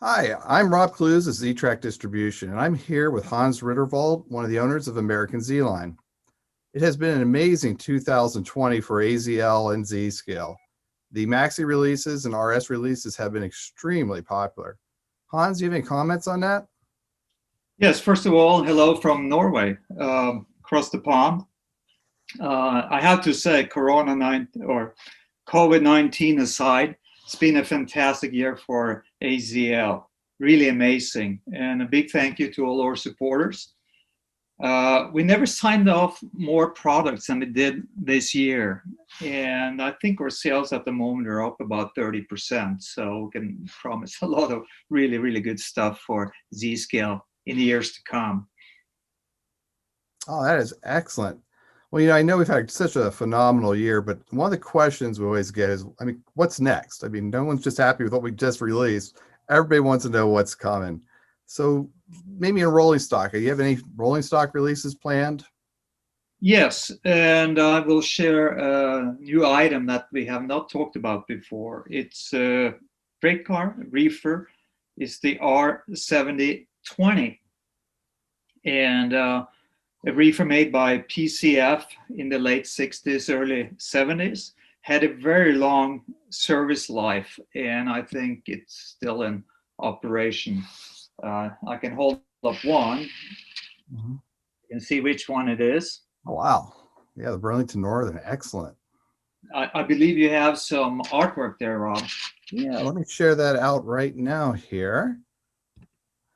Hi, I'm Rob Clues of Ztrack Distribution, and I'm here with Hans Riddervold, one of the owners of American Z-Line. It has been an amazing 2020 for AZL and Z-Scale. The Maxi releases and RS releases have been extremely popular. Hans, do you have any comments on that? Yes, first of all, hello from Norway, across the pond. I have to say, COVID-19 aside, it's been a fantastic year for AZL. Really amazing, and a big thank you to all our supporters. We never signed off more products than we did this year, and I think our sales at the moment are up about 30%. So we can promise a lot of really, really good stuff for Z-Scale in the years to come. Oh, that is excellent. Well, I know we've had such a phenomenal year, but one of the questions we always get is, what's next? No one's just happy with what we just released. Everybody wants to know what's coming. So maybe in rolling stock, do you have any rolling stock releases planned? Yes, and I will share a new item that we have not talked about before. It's a freight car, reefer. It's the R7020, and a reefer made by PCF in the late 60s, early 70s. Had a very long service life, and I think it's still in operation. I can hold up one. Mhm. You can see which one it is. Oh, wow. Yeah, the Burlington Northern. Excellent. I believe you have some artwork there, Rob. Yeah, let me share that out right now here.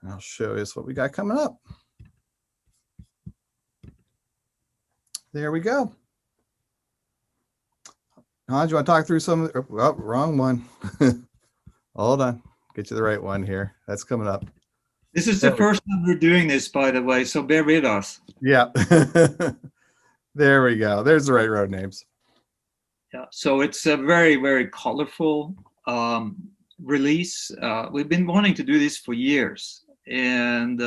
And I'll show you what we got coming up. There we go. Hans, you want to talk through some? Oh, wrong one. Hold on. Get you the right one here. That's coming up. This is the There we first time we're doing this, by the way, so bear with us. Yeah. There we go. There's the right road names. Yeah, so it's a very, very colorful release. We've been wanting to do this for years, and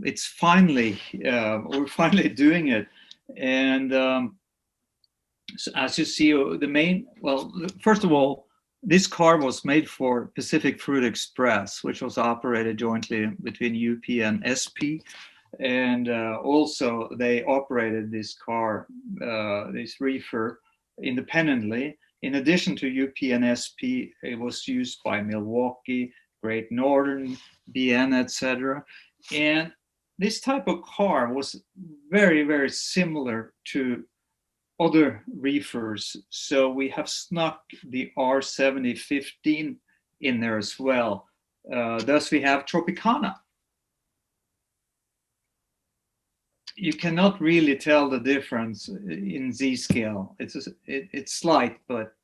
it's finally we're finally doing it. And so as you see, first of all, this car was made for Pacific Fruit Express, which was operated jointly between UP and SP. And also they operated this car, this reefer, independently. In addition to UP and SP, it was used by Milwaukee, Great Northern, BN, etc. And this type of car was very, very similar to other reefers. So we have snuck the R7015 in there as well. Thus we have Tropicana. You cannot really tell the difference in Z-Scale. It's slight, but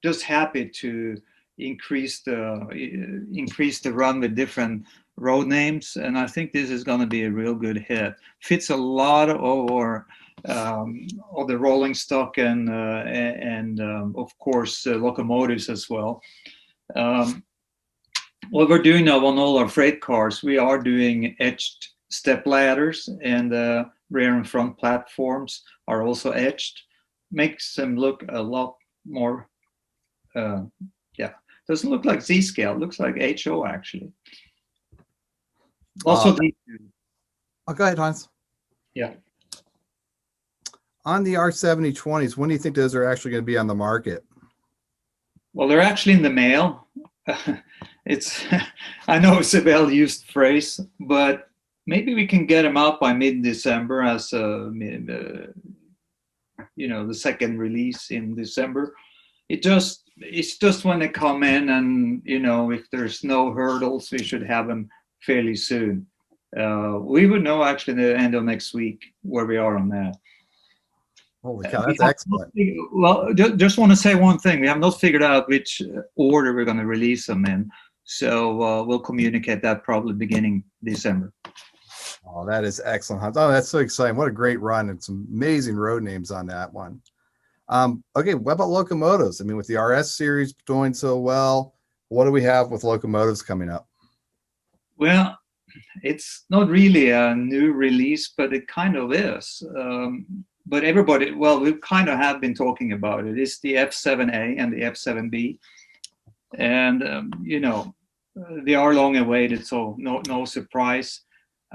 just happy to increase the run with different road names, and I think this is going to be a real good hit. Fits a lot of our of the rolling stock and of course locomotives as well. What we're doing now on all our freight cars, we are doing etched step ladders, and rear and front platforms are also etched. Makes them look a lot more, yeah, doesn't look like Z-Scale, looks like HO actually. Also, go ahead, Hans. Yeah. On the R7020s, when do you think those are actually going to be on the market? Well, they're actually in the mail. It's, I know it's a well-used phrase, but maybe we can get them out by mid-December as the second release in December. It's just when they come in, and if there's no hurdles, we should have them fairly soon. We would know actually the end of next week where we are on that. Holy cow, that's excellent. Well, just want to say one thing. We have not figured out which order we're going to release them in. So we'll communicate that probably beginning December. Oh, that is excellent, Hans. Oh, that's so exciting. What a great run, and some amazing road names on that one. Okay, what about locomotives? With the RS series doing so well, what do we have with locomotives coming up? Well, it's not really a new release, but it kind of is. But everybody, we kind of have been talking about it. It's the F7A and the F7B. And, they are long awaited, so no surprise.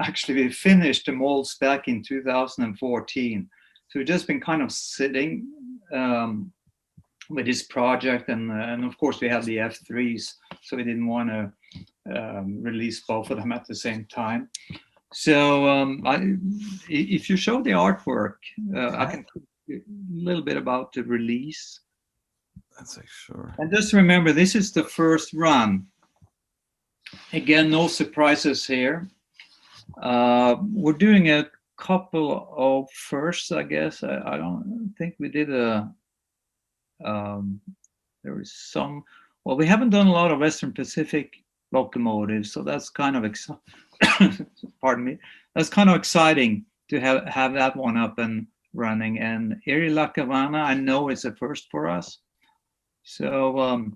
Actually, we finished the molds back in 2014, so we've just been kind of sitting with this project, and of course we have the F3s, so we didn't want to release both of them at the same time. So if you show the artwork, I can talk a little bit about the release. That's like sure. And just remember, this is the first run. Again, no surprises here. We're doing a couple of firsts, I guess. I don't think we did a. There is some. Well, we haven't done a lot of Western Pacific locomotives, so that's kind of pardon me. That's kind of exciting to have that one up and running. And Erie La Havana, I know it's a first for us. So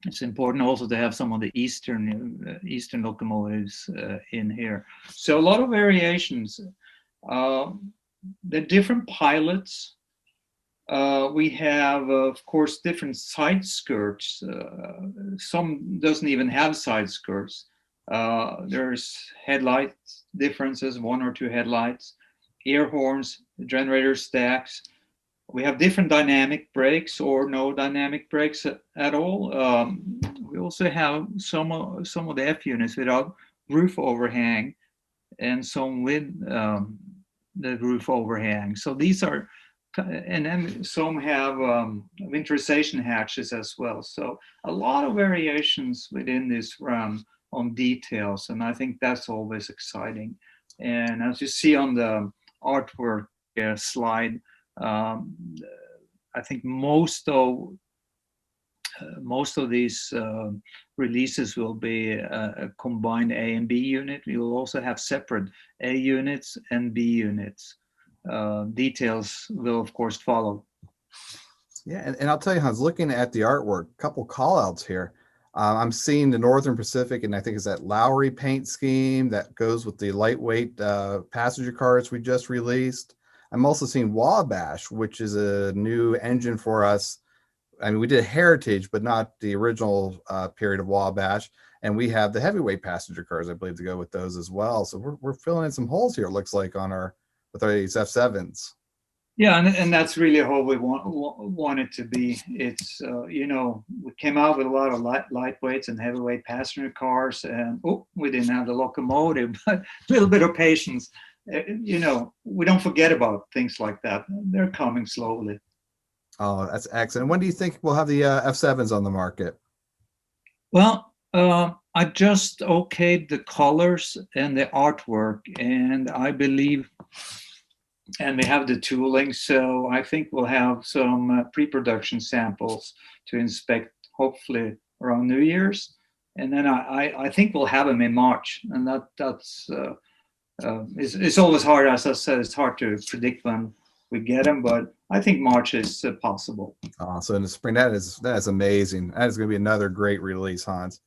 it's important also to have some of the Eastern locomotives in here. So a lot of variations. The different pilots. We have, of course, different side skirts. Some doesn't even have side skirts. There's headlight differences, 1 or 2 headlights, air horns, generator stacks. We have different dynamic brakes or no dynamic brakes at all. We also have some of the F units without roof overhang and some with the roof overhang. So these are, and then some have winterization hatches as well. So a lot of variations within this run on details, and I think that's always exciting. And as you see on the artwork slide, I think most of these releases will be a combined A and B unit. We will also have separate A units and B units. Details will of course follow. Yeah, and I'll tell you, I was looking at the artwork, a couple call outs here. I'm seeing the Northern Pacific, and I think it's that Lowry paint scheme that goes with the lightweight passenger cars we just released. I'm also seeing Wabash, which is a new engine for us. I mean, we did Heritage, but not the original period of Wabash. And we have the heavyweight passenger cars, I believe, to go with those as well. So we're filling in some holes here, it looks like, on our with our F7s. Yeah, and that's really how we want it to be. It's we came out with a lot of lightweights and heavyweight passenger cars, and we didn't have the locomotive, but a little bit of patience. We don't forget about things like that. They're coming slowly. Oh, that's excellent. When do you think we'll have the F7s on the market? Well, I just okayed the colors and the artwork, and I believe, and we have the tooling, so I think we'll have some pre-production samples to inspect, hopefully around New Year's, and then I think we'll have them in March, and that's it's always hard, as I said, it's hard to predict when we get them, but I think March is possible. So in the spring, that is amazing. That is going to be another great release, Hans.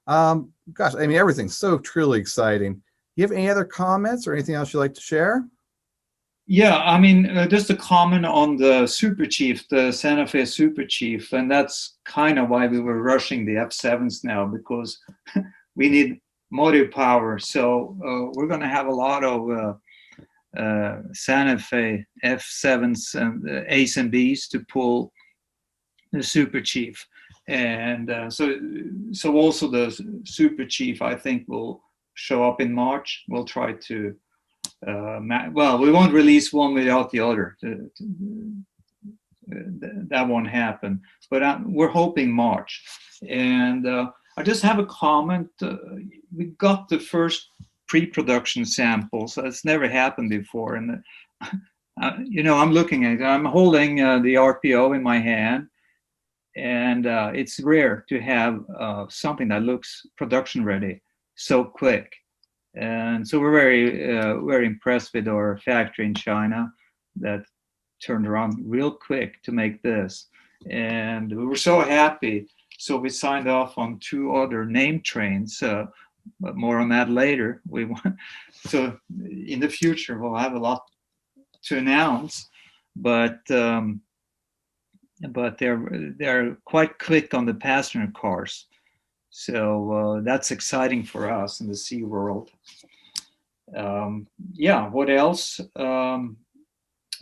Gosh, I mean, everything's so truly exciting. Do you have any other comments or anything else you'd like to share? Yeah, I mean, just a comment on the Super Chief, the Santa Fe Super Chief, and that's kind of why we were rushing the F7s now, because we need motive power. So we're going to have a lot of Santa Fe F7s and A's and B's to pull the Super Chief, and so also the Super Chief, I think, will show up in March. We'll try to well, we won't release one without the other. That won't happen, but we're hoping March. And I just have a comment. We got the first pre-production samples. That's never happened before, and I'm looking at it. I'm holding the RPO in my hand, and it's rare to have something that looks production ready so quick. And so we're very impressed with our factory in China that turned around real quick to make this, and we were so happy. So we signed off on 2 other name trains, but more on that later. So in the future we'll have a lot to announce, but they're quite quick on the passenger cars. So that's exciting for us in the sea world. Yeah, what else? Well,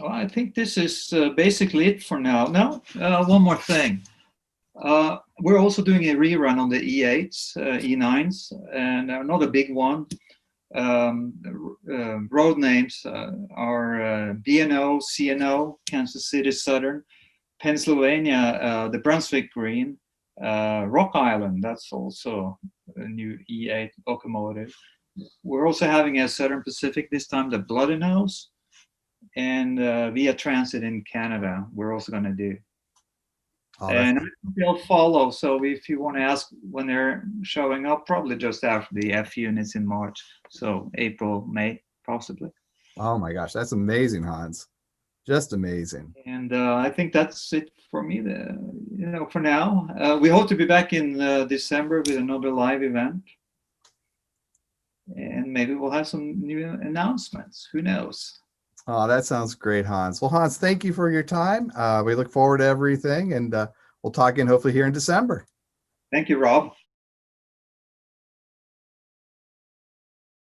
I think this is basically it for now. No, one more thing. We're also doing a rerun on the E8s, E9s, and not a big one. Road names are BNO, CNO, Kansas City Southern, Pennsylvania, the Brunswick Green, Rock Island, that's also a new E8 locomotive. We're also having a Southern Pacific, this time the Bloody Nose, and Via Transit in Canada, we're also going to do. Oh, that's And I think they'll follow. So if you want to ask when they're showing up, probably just after the F units in March. So April, May, possibly. oh my gosh, that's amazing, Hans. Just amazing. And I think that's it for me. For now, we hope to be back in December with another live event, and maybe we'll have some new announcements. Who knows? Oh, that sounds great, Hans. Well, Hans, thank you for your time. We look forward to everything, and we'll talk again hopefully here in December. Thank you, Rob.